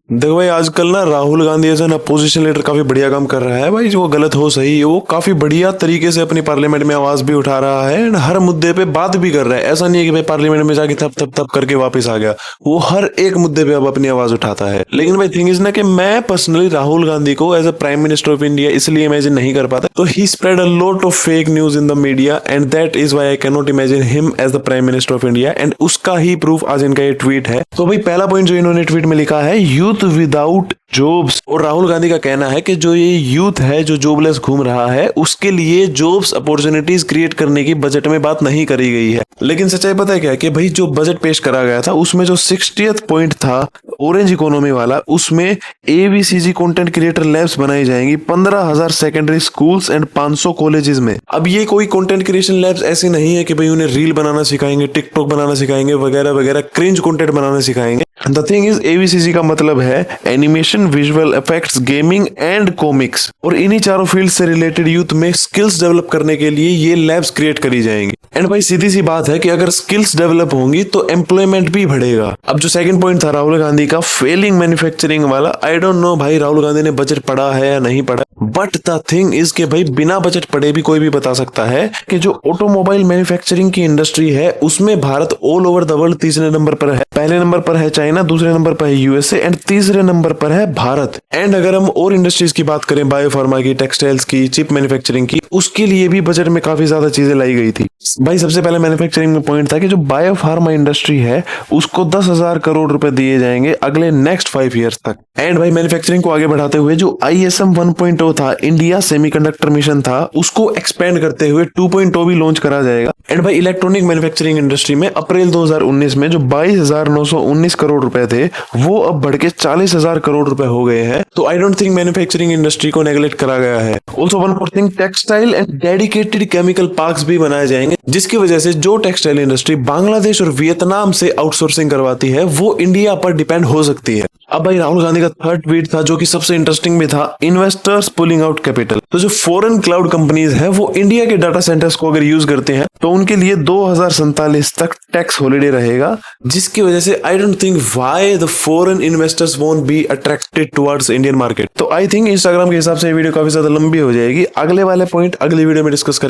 देखो भाई, आजकल ना Rahul Gandhi as an opposition leader काफी बढ़िया काम कर रहा है भाई। जो गलत हो सही, वो काफी बढ़िया तरीके से अपनी पार्लियामेंट में आवाज भी उठा रहा है एंड हर मुद्दे पे बात भी कर रहा है। ऐसा नहीं है कि भाई पार्लियामेंट में जाके थप थप थप करके वापस आ गया। वो हर एक मुद्दे पे अब अपनी आवाज उठाता है। लेकिन भाई थिंग इज ना कि मैं पर्सनली राहुल गांधी को as a prime minister of India इसलिए इमेजिन नहीं कर पाता। तो he spread a lot of fake news in the media and that is why I can not imagine him as the prime minister of India. And उसका ही proof आज इनका ये ट्वीट है। तो भाई पहला पॉइंट जो इन्होंने ट्वीट में लिखा है, यूथ विदाउट जॉब्स। और राहुल गांधी का कहना है कि जो ये यूथ है जो जॉबलेस घूम रहा है, उसके लिए जॉब्स अपॉर्चुनिटीज क्रिएट करने की बजट में बात नहीं करी गई है। लेकिन सच्चाई पता है क्या है कि भाई जो बजट पेश करा गया था उसमें जो 60th पॉइंट था ऑरेंज इकोनॉमी वाला, उसमें एबीसीजी कंटेंट क्रिएटर लैब्स बनाई जाएंगी 15,000 सेकेंडरी स्कूल्स एंड 500 कॉलेजेस में। अब ये कोई कंटेंट क्रिएशन लैब्स ऐसी नहीं है कि भाई उन्हें रील बनाना सिखाएंगे, टिकटॉक बनाना सिखाएंगे, वगैरह वगैरह क्रिंज कंटेंट बनाना सिखाएंगे। द थिंग इज एबीसीजी का मतलब है animation, visual effects, gaming and comics. और इन्हीं चारों फील्ड से रिलेटेड यूथ में स्किल्स डेवलप करने के लिए ये लैब्स क्रिएट करी जाएंगी। एंड भाई सीधी सी बात है कि अगर स्किल्स डेवलप होंगी तो एम्प्लॉयमेंट भी बढ़ेगा। अब जो सेकंड पॉइंट था राहुल गांधी का, फेलिंग मैन्युफैक्चरिंग वाला, आई डोंट नो भाई राहुल गांधी ने बजट पढ़ा है या नहीं पढ़ा, बट द थिंग इज के भाई बिना बजट पढ़े भी कोई भी बता सकता है कि जो ऑटोमोबाइल मैन्युफैक्चरिंग की इंडस्ट्री है उसमें Bharat all over the world तीसरे नंबर पर है। पहले नंबर पर है चाइना, दूसरे नंबर पर है यूएसए एंड तीसरे नंबर पर है भारत। एंड अगर हम और इंडस्ट्रीज की बात करें, बायोफार्मा की, टेक्सटाइल्स की, चिप मैन्युफैक्चरिंग की, उसके लिए भी बजट में काफी ज्यादा चीजें लाई गई थी। भाई सबसे पहले मैन्युफैक्चरिंग में पॉइंट था कि जो बायोफार्मा इंडस्ट्री है उसको 10,000 करोड़ रुपए दिए जाएंगे अगले नेक्स्ट 5 ईयर्स तक। एंड भाई मैन्युफैक्चरिंग को आगे बढ़ाते हुए जो ISM 1.0 था, इंडिया सेमीकंडक्टर मिशन था, उसको एक्सपेंड करते हुए 2.0 भी लॉन्च करा जाएगा। एंड भाई इलेक्ट्रॉनिक मैन्युफैक्चरिंग इंडस्ट्री में अप्रैल 2019 में जो 22,919 करोड़ रुपए थे वो अब बढ़ के 40,000 करोड़ रुपए हो गए हैं। तो I don't think manufacturing industry को नेगलेक्ट करा गया है। Also one more thing, textile and dedicated chemical parks भी बनाए जाएंगे, जिसकी वजह से जो टेक्सटाइल इंडस्ट्री बांग्लादेश और वियतनाम से आउटसोर्सिंग करवाती है वो इंडिया पर डिपेंड हो सकती है। अब भाई राहुल गांधी का थर्ड ट्वीट था जो कि सबसे इंटरेस्टिंग भी था, इन्वेस्टर्स पुलिंग आउट कैपिटल। तो जो फॉरेन क्लाउड कंपनीज है वो इंडिया के डाटा सेंटर्स को अगर यूज करते हैं तो उनके लिए 2047 तक टैक्स हॉलिडे रहेगा, जिसकी वजह से I don't think why the foreign investors won't be attracted towards Indian market. तो आई थिंक इंस्टाग्राम के हिसाब से ये वीडियो काफी ज्यादा लंबी हो जाएगी। अगले वाले पॉइंट अगली वीडियो में डिस्कस करें।